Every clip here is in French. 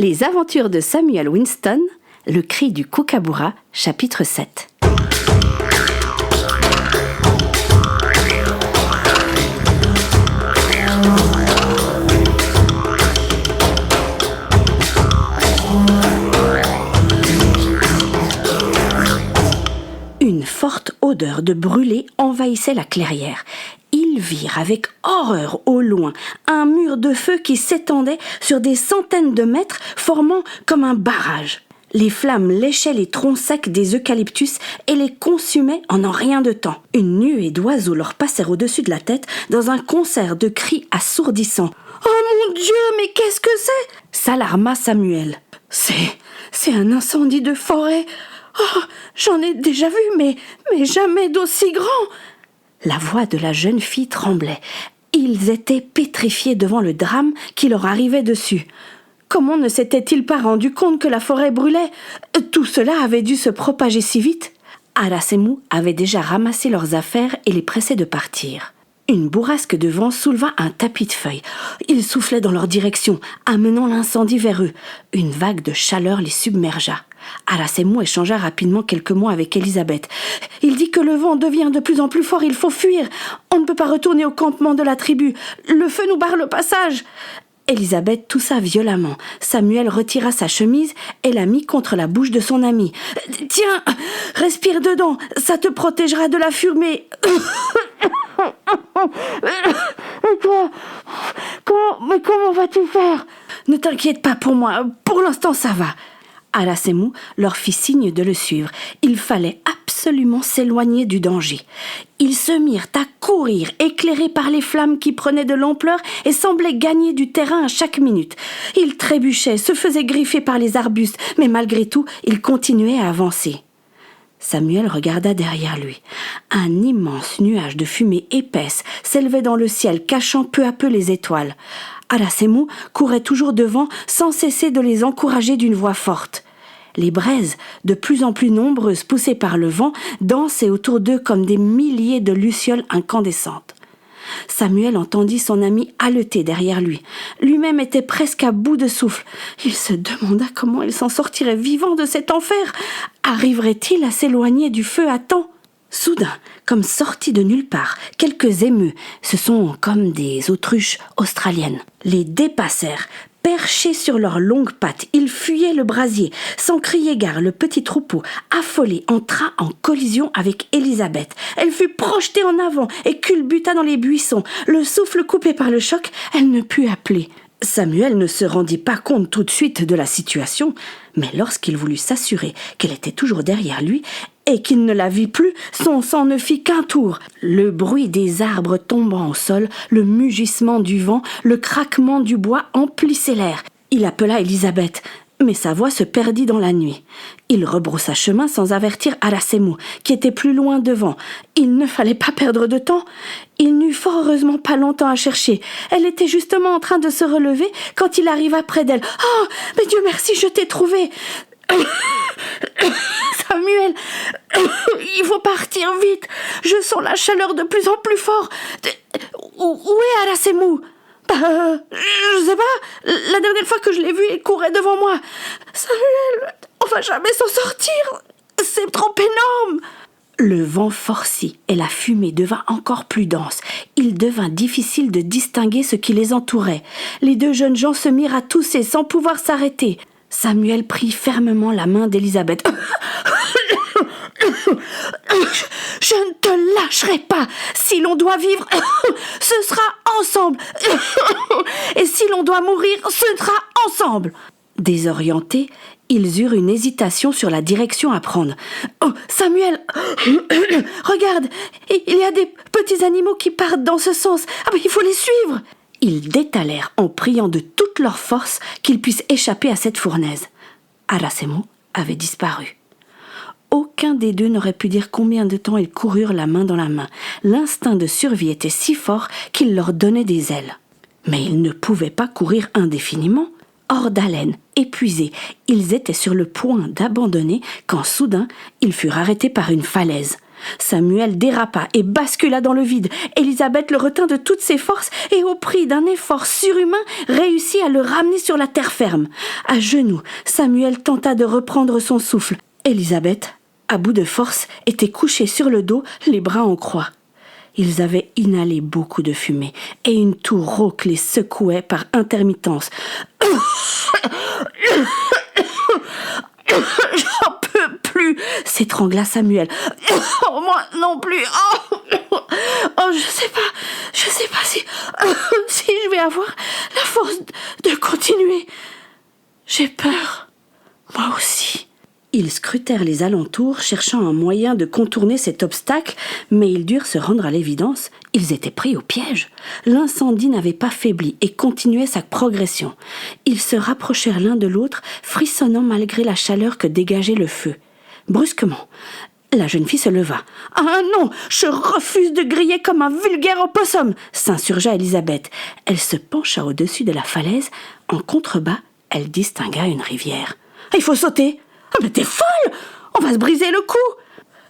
Les aventures de Samuel Winston, le cri du kookaburra, chapitre 7. Une forte odeur de brûlé envahissait la clairière. Ils virent avec horreur au loin un mur de feu qui s'étendait sur des centaines de mètres, formant comme un barrage. Les flammes léchaient les troncs secs des eucalyptus et les consumaient en un rien de temps. Une nuée d'oiseaux leur passèrent au-dessus de la tête dans un concert de cris assourdissants. « Oh mon Dieu, mais qu'est-ce que c'est ?» s'alarma Samuel. « C'est un incendie de forêt. Oh, j'en ai déjà vu, mais jamais d'aussi grand !» La voix de la jeune fille tremblait. Ils étaient pétrifiés devant le drame qui leur arrivait dessus. Comment ne s'étaient-ils pas rendus compte que la forêt brûlait ? Tout cela avait dû se propager si vite. Arasemou avait déjà ramassé leurs affaires et les pressait de partir. Une bourrasque de vent souleva un tapis de feuilles. Il soufflait dans leur direction, amenant l'incendie vers eux. Une vague de chaleur les submergea. Arasemou échangea rapidement quelques mots avec Elisabeth. « Il dit que le vent devient de plus en plus fort, il faut fuir. On ne peut pas retourner au campement de la tribu. Le feu nous barre le passage. » Elisabeth toussa violemment. Samuel retira sa chemise et la mit contre la bouche de son ami. « Tiens, respire dedans, ça te protégera de la fumée. » Et toi, comment vas-tu faire ? Ne t'inquiète pas pour moi, pour l'instant ça va. Arasemou leur fit signe de le suivre. Il fallait absolument s'éloigner du danger. Ils se mirent à courir, éclairés par les flammes qui prenaient de l'ampleur et semblaient gagner du terrain à chaque minute. Ils trébuchaient, se faisaient griffer par les arbustes, mais malgré tout, ils continuaient à avancer. Samuel regarda derrière lui. Un immense nuage de fumée épaisse s'élevait dans le ciel, cachant peu à peu les étoiles. Arasemou courait toujours devant, sans cesser de les encourager d'une voix forte. Les braises, de plus en plus nombreuses poussées par le vent, dansaient autour d'eux comme des milliers de lucioles incandescentes. Samuel entendit son ami haleter derrière lui. Lui-même était presque à bout de souffle. Il se demanda comment il s'en sortirait vivant de cet enfer. Arriverait-il à s'éloigner du feu à temps ? Soudain, comme sortis de nulle part, quelques émeus, ce sont comme des autruches australiennes, les dépassèrent. Perchés sur leurs longues pattes, ils fuyaient le brasier. Sans crier gare, le petit troupeau, affolé, entra en collision avec Elisabeth. Elle fut projetée en avant et culbuta dans les buissons. Le souffle coupé par le choc, elle ne put appeler. Samuel ne se rendit pas compte tout de suite de la situation, mais lorsqu'il voulut s'assurer qu'elle était toujours derrière lui et qu'il ne la vit plus, son sang ne fit qu'un tour. Le bruit des arbres tombant au sol, le mugissement du vent, le craquement du bois emplissaient l'air. Il appela Elisabeth, mais sa voix se perdit dans la nuit. Il rebroussa chemin sans avertir Arasemou, qui était plus loin devant. Il ne fallait pas perdre de temps. Il n'eut fort heureusement pas longtemps à chercher. Elle était justement en train de se relever quand il arriva près d'elle. « Oh, mais Dieu merci, je t'ai trouvé !» Samuel, il faut partir vite. Je sens la chaleur de plus en plus fort. Où est Arasemou ? Je sais pas. La dernière fois que je l'ai vu, il courait devant moi. Samuel, on va jamais s'en sortir. C'est trop énorme. Le vent forcit et la fumée devint encore plus dense. Il devint difficile de distinguer ce qui les entourait. Les deux jeunes gens se mirent à tousser sans pouvoir s'arrêter. Samuel prit fermement la main d'Elisabeth. Je ne te lâcherai pas. Si l'on doit vivre, ce sera ensemble. Et si l'on doit mourir, ce sera ensemble. Désorientés, ils eurent une hésitation sur la direction à prendre. Oh, Samuel, regarde, il y a des petits animaux qui partent dans ce sens. Ah, mais il faut les suivre. Ils détalèrent en priant de toute leur force qu'ils puissent échapper à cette fournaise. Arasemou avait disparu. Aucun des deux n'aurait pu dire combien de temps ils coururent la main dans la main. L'instinct de survie était si fort qu'il leur donnait des ailes. Mais ils ne pouvaient pas courir indéfiniment. Hors d'haleine, épuisés, ils étaient sur le point d'abandonner quand soudain, ils furent arrêtés par une falaise. Samuel dérapa et bascula dans le vide. Élisabeth le retint de toutes ses forces et au prix d'un effort surhumain réussit à le ramener sur la terre ferme. À genoux, Samuel tenta de reprendre son souffle. Élisabeth, à bout de force, était couchée sur le dos, les bras en croix. Ils avaient inhalé beaucoup de fumée et une toux rauque les secouait par intermittence. J'en peux plus, s'étrangla Samuel. Oh, moi non plus. Je sais pas si je vais avoir la force de continuer. J'ai peur, moi aussi. Ils scrutèrent les alentours, cherchant un moyen de contourner cet obstacle, mais ils durent se rendre à l'évidence. Ils étaient pris au piège. L'incendie n'avait pas faibli et continuait sa progression. Ils se rapprochèrent l'un de l'autre, frissonnant malgré la chaleur que dégageait le feu. Brusquement, la jeune fille se leva. « Ah non, je refuse de griller comme un vulgaire opossum !» s'insurgea Élisabeth. Elle se pencha au-dessus de la falaise. En contrebas, elle distingua une rivière. « Il faut sauter !»« Ah mais t'es folle! On va se briser le cou!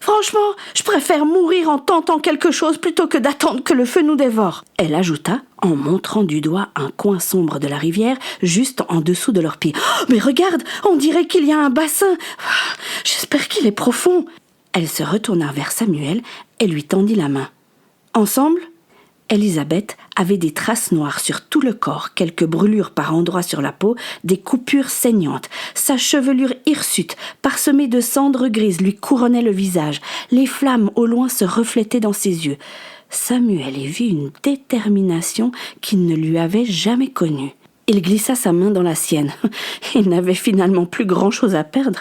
Franchement, je préfère mourir en tentant quelque chose plutôt que d'attendre que le feu nous dévore. » Elle ajouta, en montrant du doigt un coin sombre de la rivière, juste en dessous de leurs pieds. « Mais regarde, on dirait qu'il y a un bassin. J'espère qu'il est profond. » Elle se retourna vers Samuel et lui tendit la main. Ensemble, Élisabeth avait des traces noires sur tout le corps, quelques brûlures par endroits sur la peau, des coupures saignantes. Sa chevelure hirsute, parsemée de cendres grises, lui couronnait le visage. Les flammes au loin se reflétaient dans ses yeux. Samuel y vit une détermination qu'il ne lui avait jamais connue. Il glissa sa main dans la sienne. Il n'avait finalement plus grand-chose à perdre.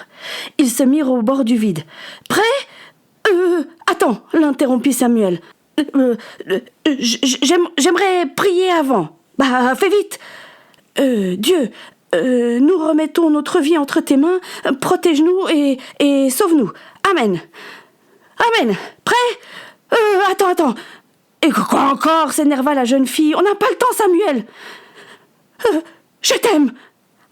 Ils se mirent au bord du vide. « Prêt ? Attends » l'interrompit Samuel. J'aimerais prier avant. Bah, fais vite. Dieu, nous remettons notre vie entre tes mains. Protège-nous et sauve-nous. Amen. Amen. Prêt ? Attends. Et quoi encore ? S'énerva la jeune fille. On n'a pas le temps, Samuel. Je t'aime.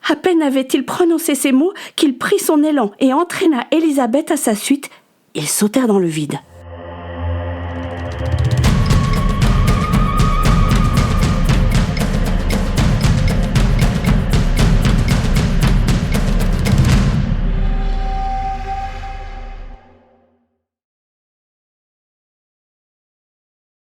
À peine avait-il prononcé ces mots qu'il prit son élan et entraîna Élisabeth à sa suite. Ils sautèrent dans le vide.